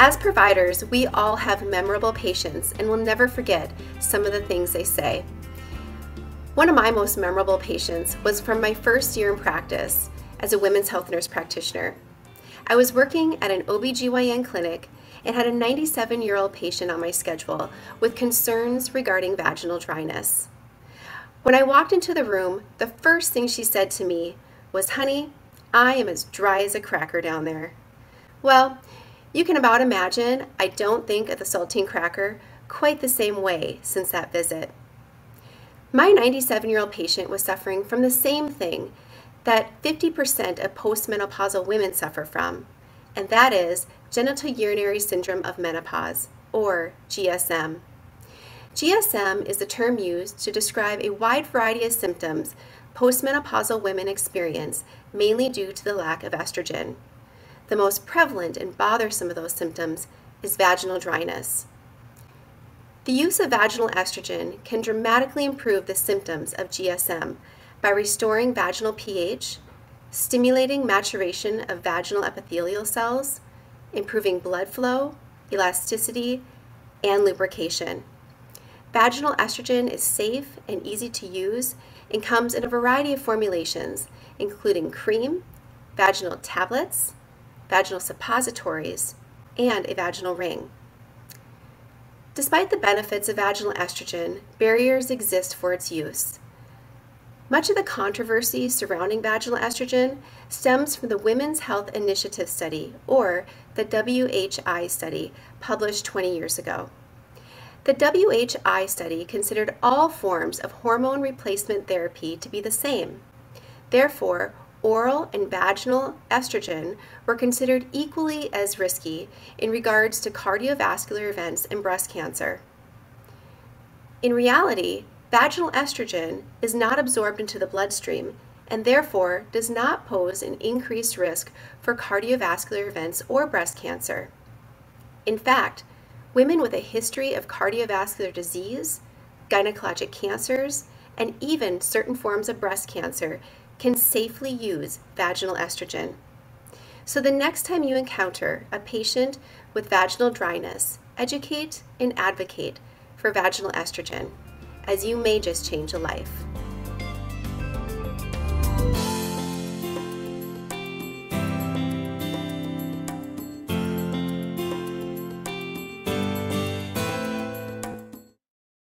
As providers, we all have memorable patients and will never forget some of the things they say. One of my most memorable patients was from my first year in practice as a women's health nurse practitioner. I was working at an OB/GYN clinic and had a 97-year-old patient on my schedule with concerns regarding vaginal dryness. When I walked into the room, the first thing she said to me was, "Honey, I am as dry as a cracker down there." Well, you can about imagine I don't think of the saltine cracker quite the same way since that visit. My 97-year-old patient was suffering from the same thing that 50% of postmenopausal women suffer from, and that is genital urinary syndrome of menopause, or GSM. GSM is the term used to describe a wide variety of symptoms postmenopausal women experience, mainly due to the lack of estrogen. The most prevalent and bothersome of those symptoms is vaginal dryness. The use of vaginal estrogen can dramatically improve the symptoms of GSM by restoring vaginal pH, stimulating maturation of vaginal epithelial cells, improving blood flow, elasticity, and lubrication. Vaginal estrogen is safe and easy to use and comes in a variety of formulations, including cream, vaginal tablets, vaginal suppositories, and a vaginal ring. Despite the benefits of vaginal estrogen, barriers exist for its use. Much of the controversy surrounding vaginal estrogen stems from the Women's Health Initiative study, or the WHI study, published 20 years ago. The WHI study considered all forms of hormone replacement therapy to be the same. Therefore, oral and vaginal estrogen were considered equally as risky in regards to cardiovascular events and breast cancer. In reality, vaginal estrogen is not absorbed into the bloodstream and therefore does not pose an increased risk for cardiovascular events or breast cancer. In fact, women with a history of cardiovascular disease, gynecologic cancers, and even certain forms of breast cancer can safely use vaginal estrogen. So the next time you encounter a patient with vaginal dryness, educate and advocate for vaginal estrogen, as you may just change a life.